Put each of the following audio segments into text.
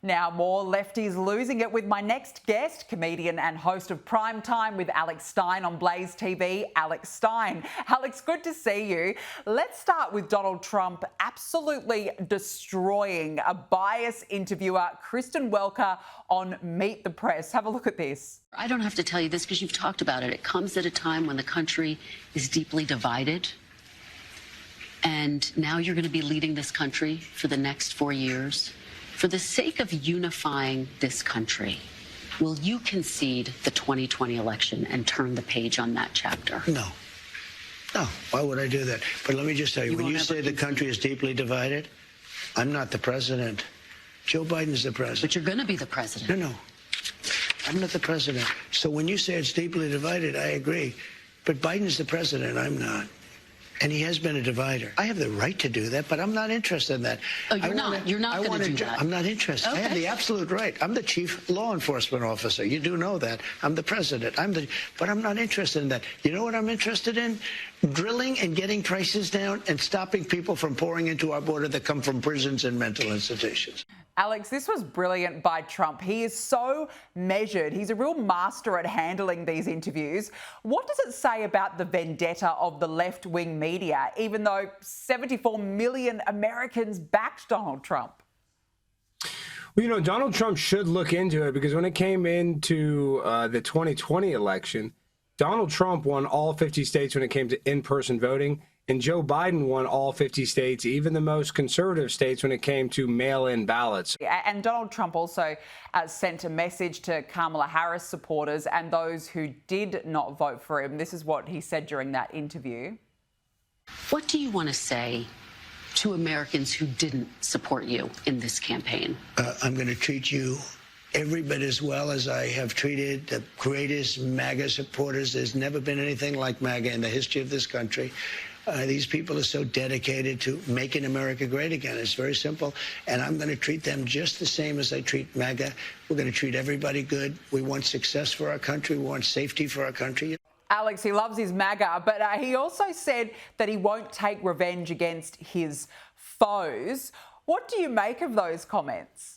Now, more lefties losing it with my next guest, comedian and host of Prime Time with Alex Stein on Blaze TV, Alex Stein. Alex, good to see you. Let's start with Donald Trump absolutely destroying a biased interviewer, Kristen Welker, on Meet the Press. Have a look at this. I don't have to tell you this because you've talked about it. It comes at a time when the country is deeply divided. And now you're going to be leading this country for the next 4 years. For the sake of unifying this country, will you concede the 2020 election and turn the page on that chapter? No. No. Why would I do that? But let me just tell you, when you say the country is deeply divided, I'm not the president. Joe Biden's the president. But you're going to be the president. No. I'm not the president. So when you say it's deeply divided, I agree. But Biden's the president. I'm not. And he has been a divider. I have the right to do that, but I'm not interested in that. Oh, you're not? You're not going to do that? I'm not interested. Okay. I have the absolute right. I'm the chief law enforcement officer. You do know that. I'm the president. But I'm not interested in that. You know what I'm interested in? Drilling and getting prices down and stopping people from pouring into our border that come from prisons and mental institutions. Alex, this was brilliant by Trump. He is so measured. He's a real master at handling these interviews. What does it say about the vendetta of the left-wing media, even though 74 million Americans backed Donald Trump? Well, you know, Donald Trump should look into it because when it came into the 2020 election, Donald Trump won all 50 states when it came to in-person voting. And Joe Biden won all 50 states, even the most conservative states, when it came to mail-in ballots. And Donald Trump also sent a message to Kamala Harris supporters and those who did not vote for him. This is what he said during that interview. What do you want to say to Americans who didn't support you in this campaign? I'm going to treat you every bit as well as I have treated the greatest MAGA supporters. There's never been anything like MAGA in the history of this country. These people are so dedicated to making America great again. It's very simple. And I'm going to treat them just the same as I treat MAGA. We're going to treat everybody good. We want success for our country. We want safety for our country. Alex, he loves his MAGA, but he also said that he won't take revenge against his foes. What do you make of those comments?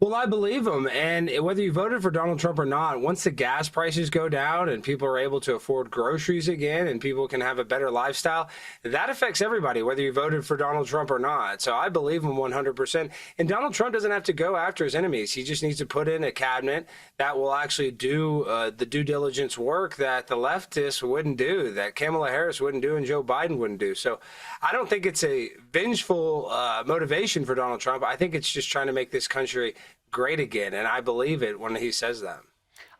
Well, I believe him. And whether you voted for Donald Trump or not, once the gas prices go down and people are able to afford groceries again and people can have a better lifestyle, that affects everybody, whether you voted for Donald Trump or not. So I believe him 100%. And Donald Trump doesn't have to go after his enemies. He just needs to put in a cabinet that will actually do the due diligence work that the leftists wouldn't do, that Kamala Harris wouldn't do, and Joe Biden wouldn't do. So I don't think it's a vengeful motivation for Donald Trump. I think it's just trying to make this country great again, and I believe it when he says that.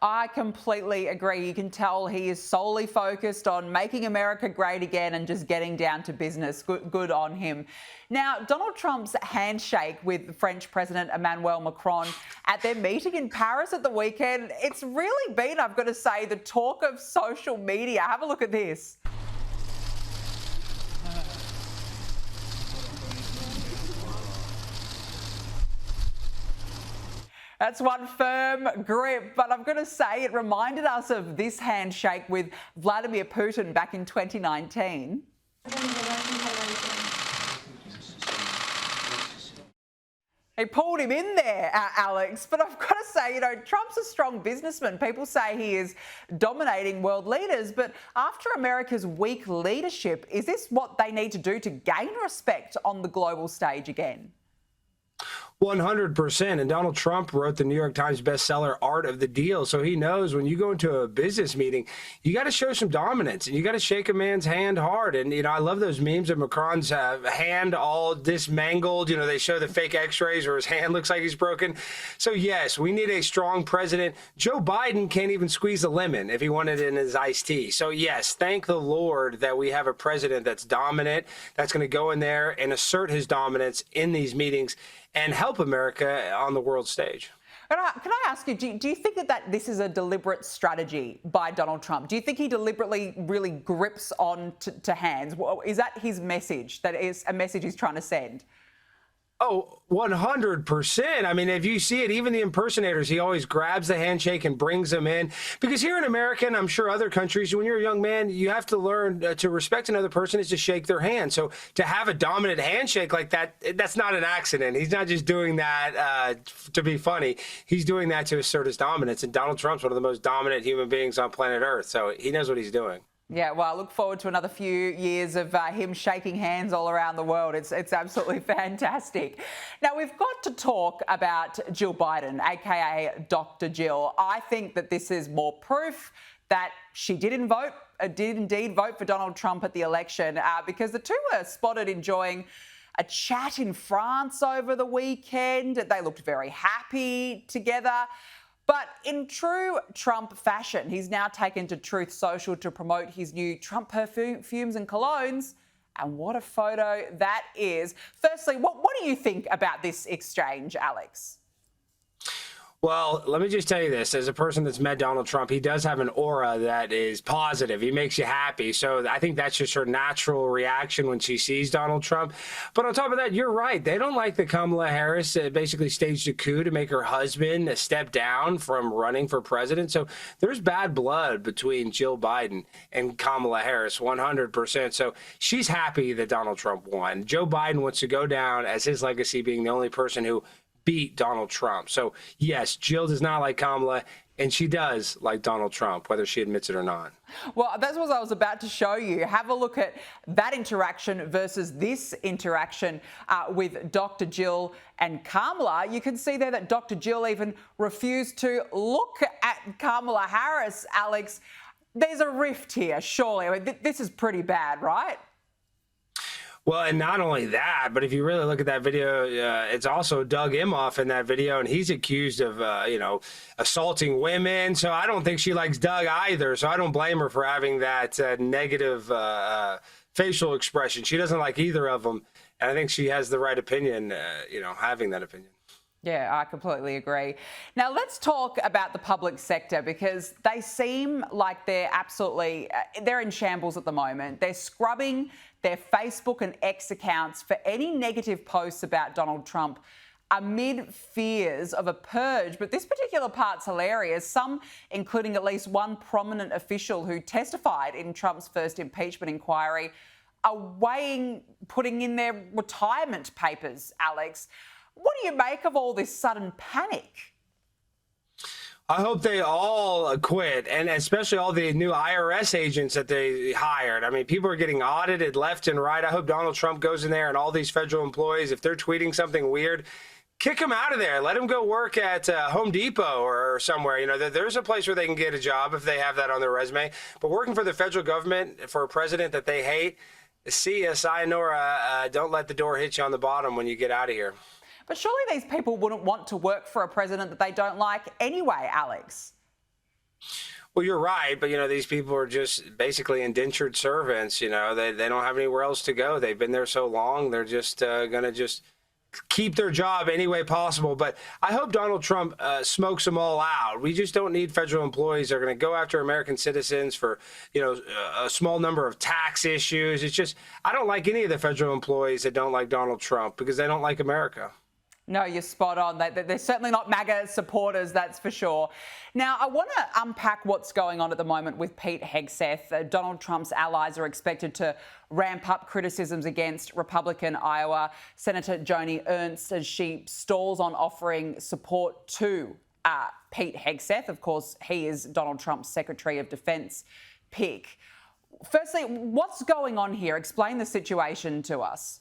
I completely agree. You can tell he is solely focused on making America great again and just getting down to business. Good on him. Now, Donald Trump's handshake with French President Emmanuel Macron at their meeting in Paris at the weekend, it's really been, I've got to say, the talk of social media. Have a look at this. That's one firm grip, but I'm going to say it reminded us of this handshake with Vladimir Putin back in 2019. He pulled him in there, Alex, but I've got to say, you know, Trump's a strong businessman. People say he is dominating world leaders, but after America's weak leadership, is this what they need to do to gain respect on the global stage again? 100%. And Donald Trump wrote the New York Times bestseller, Art of the Deal. So he knows when you go into a business meeting, you got to show some dominance and you got to shake a man's hand hard. And, you know, I love those memes of Macron's hand all dismangled. You know, they show the fake x-rays where his hand looks like he's broken. So, yes, we need a strong president. Joe Biden can't even squeeze a lemon if he wanted it in his iced tea. So, yes, thank the Lord that we have a president that's dominant, that's going to go in there and assert his dominance in these meetings and help America on the world stage. Can I ask you, do you think that this is a deliberate strategy by Donald Trump? Do you think he deliberately really grips on to hands? Is that his message, that is a message he's trying to send? Oh, 100%. I mean, if you see it, even the impersonators, he always grabs the handshake and brings them in. Because here in America, and I'm sure other countries, when you're a young man, you have to learn to respect another person is to shake their hand. So to have a dominant handshake like that, that's not an accident. He's not just doing that to be funny. He's doing that to assert his dominance. And Donald Trump's one of the most dominant human beings on planet Earth. So he knows what he's doing. Yeah, well, I look forward to another few years of him shaking hands all around the world. It's absolutely fantastic. Now, we've got to talk about Jill Biden, aka Dr. Jill. I think that this is more proof that she did indeed vote for Donald Trump at the election, because the two were spotted enjoying a chat in France over the weekend. They looked very happy together. But in true Trump fashion, he's now taken to Truth Social to promote his new Trump perfumes and colognes. And what a photo that is. Firstly, what do you think about this exchange, Alex? Well, let me just tell you this. As a person that's met Donald Trump, he does have an aura that is positive. He makes you happy. So I think that's just her natural reaction when she sees Donald Trump. But on top of that, you're right. They don't like that Kamala Harris basically staged a coup to make her husband step down from running for president. So there's bad blood between Jill Biden and Kamala Harris, 100%. So she's happy that Donald Trump won. Joe Biden wants to go down as his legacy being the only person who beat Donald Trump. So yes, Jill does not like Kamala, and she does like Donald Trump, whether she admits it or not. Well, that's what I was about to show you. Have a look at that interaction versus this interaction with Dr. Jill and Kamala. You can see there that Dr. Jill even refused to look at Kamala Harris, Alex. There's a rift here, surely. I mean, this is pretty bad, right? Well, and not only that, but if you really look at that video, it's also Doug Imhoff in that video, and he's accused of, assaulting women. So I don't think she likes Doug either. So I don't blame her for having that negative facial expression. She doesn't like either of them. And I think she has the right opinion, having that opinion. Yeah, I completely agree. Now, let's talk about the public sector, because they seem like they're in shambles at the moment. They're scrubbing their Facebook and X accounts for any negative posts about Donald Trump amid fears of a purge. But this particular part's hilarious. Some, including at least one prominent official who testified in Trump's first impeachment inquiry, are putting in their retirement papers, Alex. What do you make of all this sudden panic? I hope they all quit, and especially all the new IRS agents that they hired. I mean, people are getting audited left and right. I hope Donald Trump goes in there and all these federal employees, if they're tweeting something weird, kick them out of there. Let them go work at Home Depot or somewhere. There's a place where they can get a job if they have that on their resume. But working for the federal government for a president that they hate, see ya, sayonara. Don't let the door hit you on the bottom when you get out of here. But surely these people wouldn't want to work for a president that they don't like anyway, Alex. Well, you're right. But, these people are just basically indentured servants. They don't have anywhere else to go. They've been there so long. They're just going to just keep their job any way possible. But I hope Donald Trump smokes them all out. We just don't need federal employees that are going to go after American citizens for, a small number of tax issues. It's just, I don't like any of the federal employees that don't like Donald Trump because they don't like America. No, you're spot on. They're certainly not MAGA supporters, that's for sure. Now, I want to unpack what's going on at the moment with Pete Hegseth. Donald Trump's allies are expected to ramp up criticisms against Republican Iowa Senator Joni Ernst as she stalls on offering support to Pete Hegseth. Of course, he is Donald Trump's Secretary of Defense pick. Firstly, what's going on here? Explain the situation to us.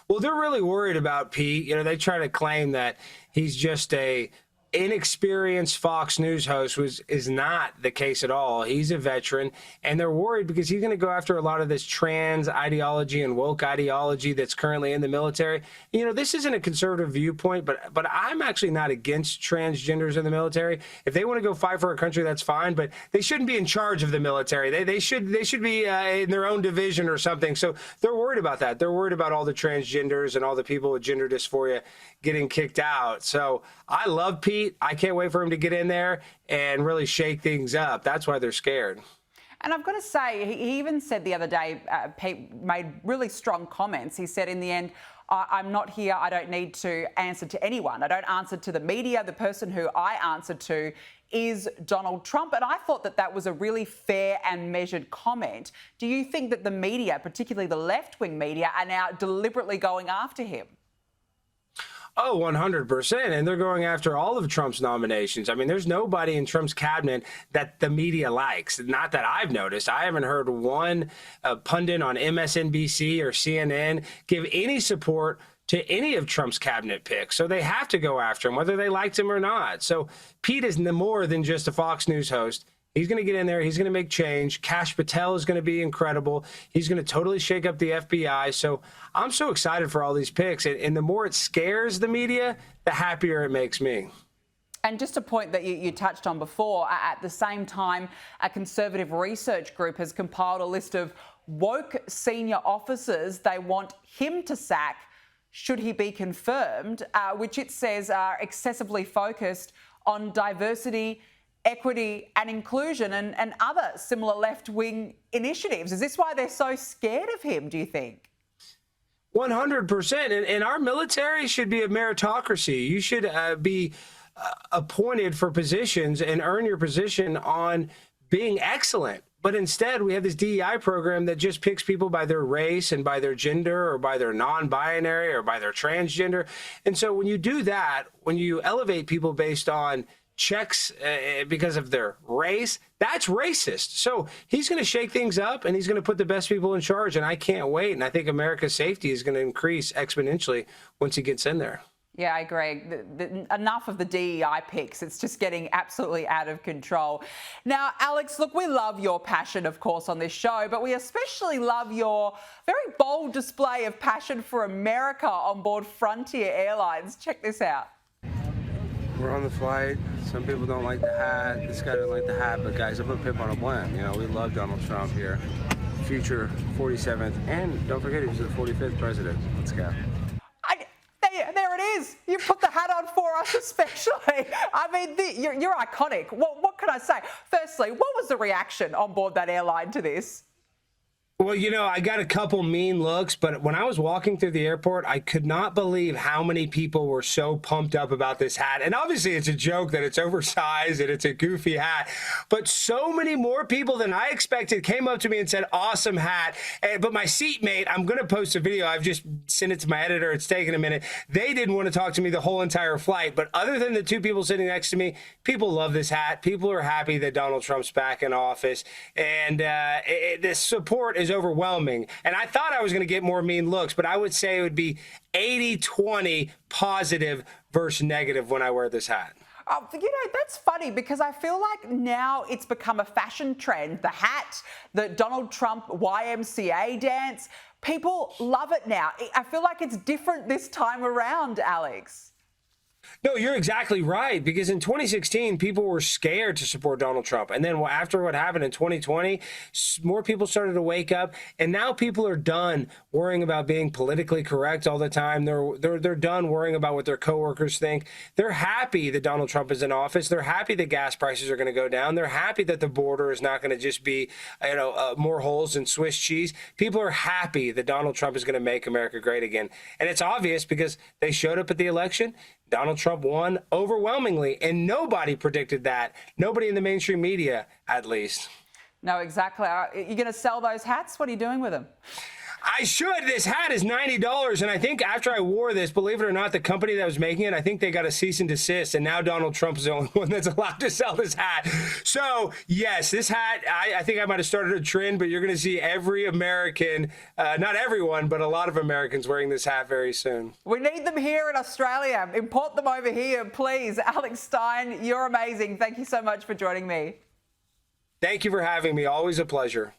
Well, they're really worried about Pete. They try to claim that he's just a inexperienced Fox News host, which is not the case at all. He's a veteran, and they're worried because he's going to go after a lot of this trans ideology and woke ideology that's currently in the military. This isn't a conservative viewpoint, but I'm actually not against transgenders in the military. If they want to go fight for a country, that's fine, but they shouldn't be in charge of the military. They should be in their own division or something. So they're worried about that. They're worried about all the transgenders and all the people with gender dysphoria getting kicked out. So I love Pete. I can't wait for him to get in there and really shake things up. That's why they're scared. And I've got to say, he even said the other day, Pete made really strong comments. He said, in the end, I'm not here. I don't need to answer to anyone. I don't answer to the media. The person who I answer to is Donald Trump. And I thought that that was a really fair and measured comment. Do you think that the media, particularly the left-wing media, are now deliberately going after him? Oh, 100%. And they're going after all of Trump's nominations. I mean, there's nobody in Trump's cabinet that the media likes. Not that I've noticed. I haven't heard one pundit on MSNBC or CNN give any support to any of Trump's cabinet picks. So they have to go after him, whether they liked him or not. So Pete is more than just a Fox News host. He's going to get in there. He's going to make change. Kash Patel is going to be incredible. He's going to totally shake up the FBI. So I'm so excited for all these picks. And the more it scares the media, the happier it makes me. And just a point that you touched on before, at the same time, a conservative research group has compiled a list of woke senior officers they want him to sack should he be confirmed, which it says are excessively focused on diversity, equity and inclusion and other similar left-wing initiatives. Is this why they're so scared of him, do you think? 100%. And our military should be a meritocracy. You should be appointed for positions and earn your position on being excellent. But instead, we have this DEI program that just picks people by their race and by their gender or by their non-binary or by their transgender. And so when you do that, when you elevate people based on checks because of their race, that's racist. So he's going to shake things up and he's going to put the best people in charge. And I can't wait. And I think America's safety is going to increase exponentially once he gets in there. Yeah, I agree. Enough of the DEI picks. It's just getting absolutely out of control. Now, Alex, look, we love your passion, of course, on this show, but we especially love your very bold display of passion for America on board Frontier Airlines. Check this out. We're on the flight. Some people don't like the hat. This guy didn't like the hat, but guys, I'm a pimp on a blimp. You know, we love Donald Trump here. Future 47th, and don't forget he was the 45th president. Let's go. There it is. You put the hat on for us especially. I mean, you're iconic. What can I say? Firstly, what was the reaction on board that airline to this? Well, you know, I got a couple mean looks, but when I was walking through the airport, I could not believe how many people were so pumped up about this hat. And obviously it's a joke that it's oversized and it's a goofy hat, but so many more people than I expected came up to me and said, awesome hat. But my seatmate, I'm going to post a video. I've just sent it to my editor. It's taken a minute. They didn't want to talk to me the whole entire flight. But other than the two people sitting next to me, people love this hat. People are happy that Donald Trump's back in office. And the support is overwhelming. And I thought I was going to get more mean looks, but I would say it would be 80-20 positive versus negative when I wear this hat. Oh, you know, that's funny because I feel like now it's become a fashion trend. The hat, the Donald Trump YMCA dance, people love it now. I feel like it's different this time around, Alex. No, you're exactly right, because in 2016, people were scared to support Donald Trump. And then after what happened in 2020, more people started to wake up. And now people are done worrying about being politically correct all the time. They're done worrying about what their coworkers think. They're happy that Donald Trump is in office. They're happy that gas prices are going to go down. They're happy that the border is not going to just be, more holes than Swiss cheese. People are happy that Donald Trump is going to make America great again. And it's obvious because they showed up at the election. Donald Trump won overwhelmingly, and nobody predicted that. Nobody in the mainstream media, at least. No, exactly. Are you going to sell those hats? What are you doing with them? I should. This hat is $90, and I think after I wore this, believe it or not, the company that was making it, I think they got a cease and desist, and now Donald Trump is the only one that's allowed to sell this hat. So, yes, this hat, I think I might have started a trend, but you're going to see every American, not everyone, but a lot of Americans wearing this hat very soon. We need them here in Australia. Import them over here, please. Alex Stein, you're amazing. Thank you so much for joining me. Thank you for having me. Always a pleasure.